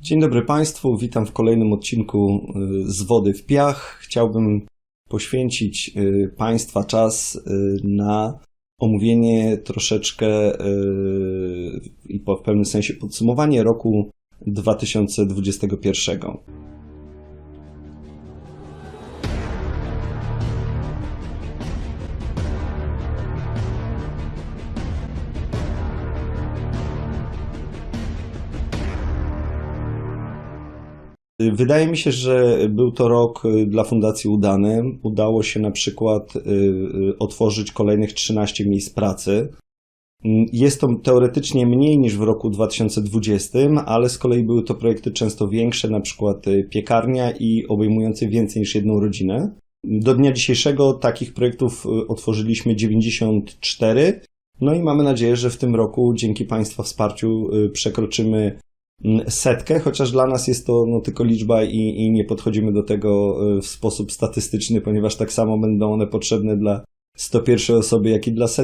Dzień dobry Państwu, witam w kolejnym odcinku z Wody w Piach. Chciałbym poświęcić Państwa czas na omówienie troszeczkę i w pewnym sensie podsumowanie roku 2021. Wydaje mi się, że był to rok dla Fundacji udany. Udało się na przykład otworzyć kolejnych 13 miejsc pracy. Jest to teoretycznie mniej niż w roku 2020, ale z kolei były to projekty często większe, na przykład piekarnia i obejmujące więcej niż jedną rodzinę. Do dnia dzisiejszego takich projektów otworzyliśmy 94. No i mamy nadzieję, że w tym roku dzięki Państwa wsparciu przekroczymy 100, chociaż dla nas jest to tylko liczba i nie podchodzimy do tego w sposób statystyczny, ponieważ tak samo będą one potrzebne dla 101 osoby, jak i dla 100.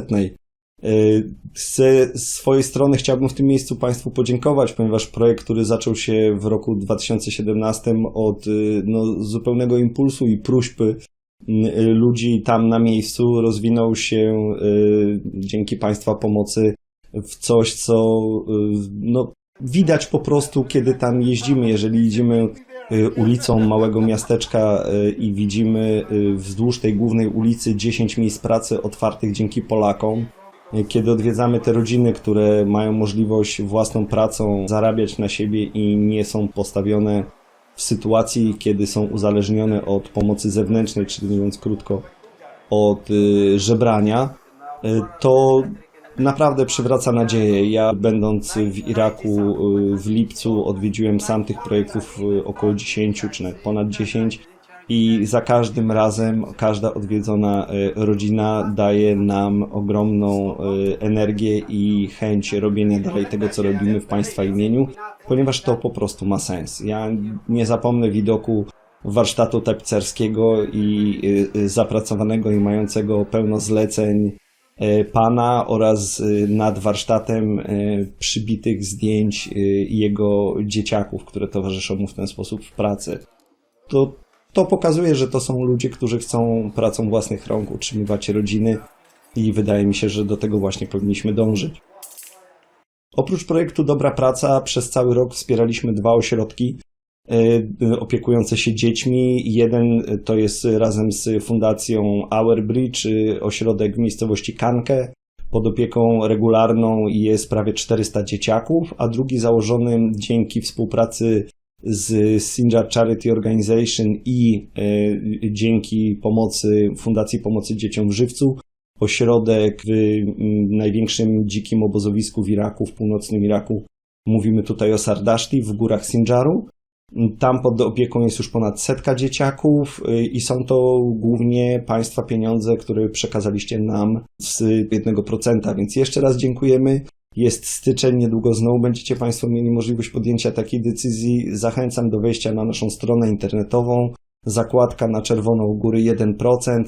Z swojej strony chciałbym w tym miejscu Państwu podziękować, ponieważ projekt, który zaczął się w roku 2017 od zupełnego impulsu i próśby ludzi tam na miejscu, rozwinął się dzięki Państwa pomocy w coś, co widać po prostu, kiedy tam jeździmy. Jeżeli idziemy ulicą małego miasteczka i widzimy wzdłuż tej głównej ulicy 10 miejsc pracy otwartych dzięki Polakom, kiedy odwiedzamy te rodziny, które mają możliwość własną pracą zarabiać na siebie i nie są postawione w sytuacji, kiedy są uzależnione od pomocy zewnętrznej, czyli mówiąc krótko, od żebrania, to naprawdę przywraca nadzieję. Ja, będąc w Iraku w lipcu, odwiedziłem sam tych projektów około 10 czy nawet ponad 10 i za każdym razem każda odwiedzona rodzina daje nam ogromną energię i chęć robienia dalej tego, co robimy w Państwa imieniu, ponieważ to po prostu ma sens. Ja nie zapomnę widoku warsztatu tapicerskiego i zapracowanego i mającego pełno zleceń pana oraz nad warsztatem przybitych zdjęć jego dzieciaków, które towarzyszą mu w ten sposób w pracy. To pokazuje, że to są ludzie, którzy chcą pracą własnych rąk utrzymywać rodziny i wydaje mi się, że do tego właśnie powinniśmy dążyć. Oprócz projektu Dobra Praca przez cały rok wspieraliśmy 2 ośrodki opiekujące się dziećmi. Jeden to jest razem z Fundacją Our Bridge, ośrodek w miejscowości Kankę. Pod opieką regularną jest prawie 400 dzieciaków, a drugi założony dzięki współpracy z Sinjar Charity Organization i dzięki Fundacji Pomocy Dzieciom w Żywcu, ośrodek w największym dzikim obozowisku w Iraku, w północnym Iraku. Mówimy tutaj o Sardaszti w górach Sinjaru. Tam pod opieką jest już ponad 100 dzieciaków i są to głównie Państwa pieniądze, które przekazaliście nam z 1%, więc jeszcze raz dziękujemy. Jest styczeń, niedługo znowu będziecie Państwo mieli możliwość podjęcia takiej decyzji. Zachęcam do wejścia na naszą stronę internetową, zakładka na czerwono u góry 1%,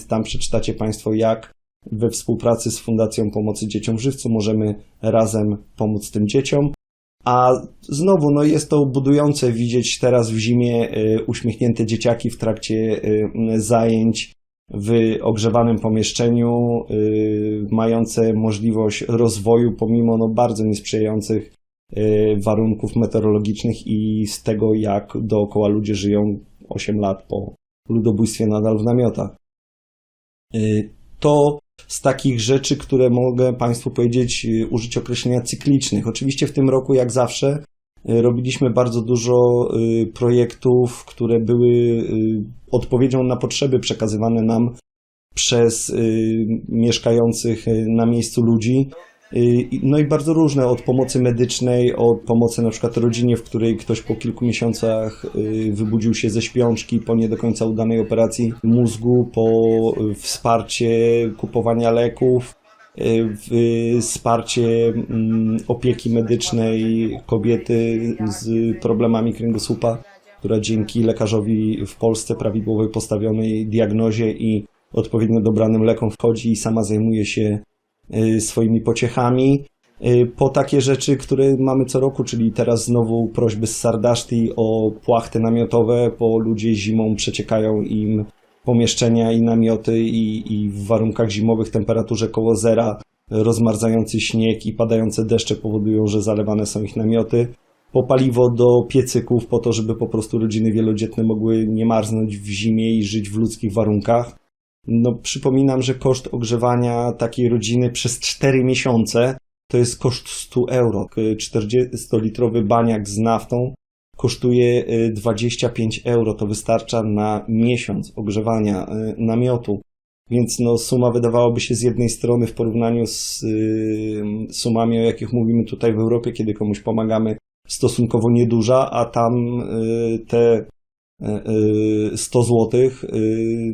tam przeczytacie Państwo, jak we współpracy z Fundacją Pomocy Dzieciom w Żywcu możemy razem pomóc tym dzieciom. A znowu, jest to budujące widzieć teraz w zimie uśmiechnięte dzieciaki w trakcie zajęć w ogrzewanym pomieszczeniu, mające możliwość rozwoju pomimo bardzo niesprzyjających warunków meteorologicznych i z tego, jak dookoła ludzie żyją 8 lat po ludobójstwie nadal w namiotach. To z takich rzeczy, które mogę Państwu powiedzieć, użyć określenia cyklicznych. Oczywiście w tym roku, jak zawsze, robiliśmy bardzo dużo projektów, które były odpowiedzią na potrzeby przekazywane nam przez mieszkających na miejscu ludzi. I bardzo różne, od pomocy medycznej, od pomocy na przykład rodzinie, w której ktoś po kilku miesiącach wybudził się ze śpiączki, po nie do końca udanej operacji mózgu, po wsparcie kupowania leków, wsparcie opieki medycznej kobiety z problemami kręgosłupa, która dzięki lekarzowi w Polsce prawidłowej postawionej diagnozie i odpowiednio dobranym lekom wchodzi i sama zajmuje się swoimi pociechami. po takie rzeczy, które mamy co roku, czyli teraz znowu prośby z Sardaszti o płachty namiotowe, bo ludzie zimą przeciekają im pomieszczenia i namioty i w warunkach zimowych temperaturze koło zera rozmarzający śnieg i padające deszcze powodują, że zalewane są ich namioty. Po paliwo do piecyków po to, żeby po prostu rodziny wielodzietne mogły nie marznąć w zimie i żyć w ludzkich warunkach. No, przypominam, że koszt ogrzewania takiej rodziny przez 4 miesiące to jest koszt 100 euro. 40-litrowy baniak z naftą kosztuje 25 euro. To wystarcza na miesiąc ogrzewania namiotu. Więc no, suma wydawałoby się z jednej strony w porównaniu z sumami, o jakich mówimy tutaj w Europie, kiedy komuś pomagamy, stosunkowo nieduża, a tam te 100 zł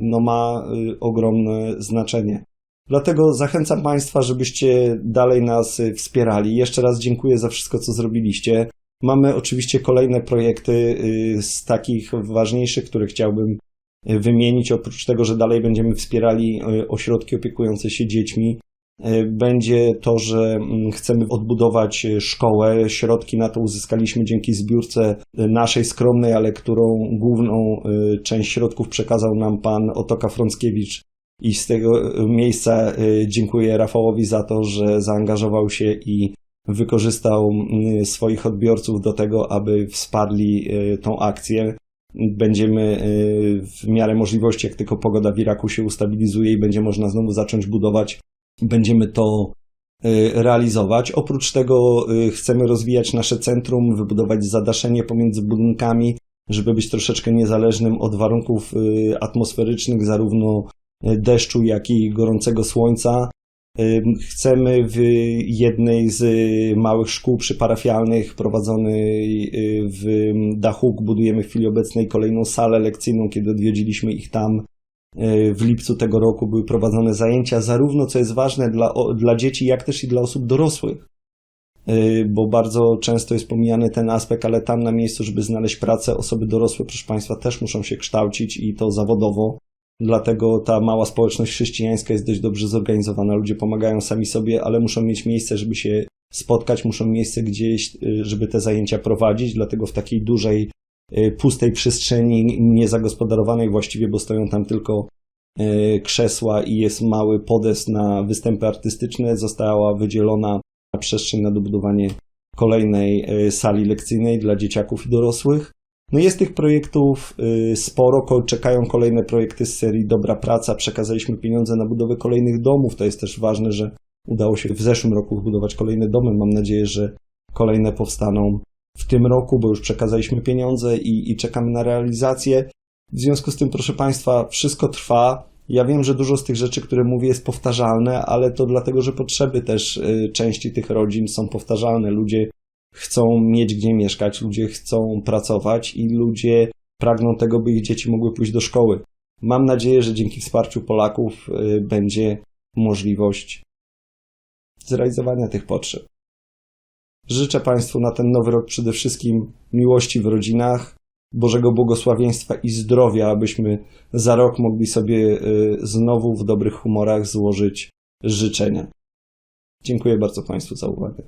no, ma ogromne znaczenie. Dlatego zachęcam Państwa, żebyście dalej nas wspierali. Jeszcze raz dziękuję za wszystko, co zrobiliście. Mamy oczywiście kolejne projekty z takich ważniejszych, które chciałbym wymienić. Oprócz tego, że dalej będziemy wspierali ośrodki opiekujące się dziećmi, będzie to, że chcemy odbudować szkołę. Środki na to uzyskaliśmy dzięki zbiórce naszej skromnej, ale którą główną część środków przekazał nam pan Otoka Frąckiewicz. I z tego miejsca dziękuję Rafałowi za to, że zaangażował się i wykorzystał swoich odbiorców do tego, aby wsparli tą akcję. Będziemy w miarę możliwości, jak tylko pogoda w Iraku się ustabilizuje i będzie można znowu zacząć budować, będziemy to realizować. Oprócz tego chcemy rozwijać nasze centrum, wybudować zadaszenie pomiędzy budynkami, żeby być troszeczkę niezależnym od warunków atmosferycznych, zarówno deszczu, jak i gorącego słońca. Chcemy w jednej z małych szkół przyparafialnych prowadzonej w Dachuk, budujemy w chwili obecnej kolejną salę lekcyjną. Kiedy odwiedziliśmy ich tam w lipcu tego roku, były prowadzone zajęcia, zarówno, co jest ważne, dla dzieci, jak też i dla osób dorosłych. Bo bardzo często jest pomijany ten aspekt, ale tam na miejscu, żeby znaleźć pracę, osoby dorosłe, proszę Państwa, też muszą się kształcić i to zawodowo. Dlatego ta mała społeczność chrześcijańska jest dość dobrze zorganizowana. Ludzie pomagają sami sobie, ale muszą mieć miejsce, żeby się spotkać, muszą miejsce gdzieś, żeby te zajęcia prowadzić. Dlatego w takiej dużej, pustej przestrzeni, niezagospodarowanej właściwie, bo stoją tam tylko krzesła i jest mały podest na występy artystyczne, została wydzielona przestrzeń na dobudowanie kolejnej sali lekcyjnej dla dzieciaków i dorosłych. No jest tych projektów sporo, czekają kolejne projekty z serii Dobra Praca, przekazaliśmy pieniądze na budowę kolejnych domów, to jest też ważne, że udało się w zeszłym roku budować kolejne domy, mam nadzieję, że kolejne powstaną w tym roku, bo już przekazaliśmy pieniądze i czekamy na realizację. W związku z tym, proszę Państwa, wszystko trwa. Ja wiem, że dużo z tych rzeczy, które mówię, jest powtarzalne, ale to dlatego, że potrzeby też części tych rodzin są powtarzalne. Ludzie chcą mieć gdzie mieszkać, ludzie chcą pracować i ludzie pragną tego, by ich dzieci mogły pójść do szkoły. Mam nadzieję, że dzięki wsparciu Polaków będzie możliwość zrealizowania tych potrzeb. Życzę Państwu na ten nowy rok przede wszystkim miłości w rodzinach, Bożego błogosławieństwa i zdrowia, abyśmy za rok mogli sobie znowu w dobrych humorach złożyć życzenia. Dziękuję bardzo Państwu za uwagę.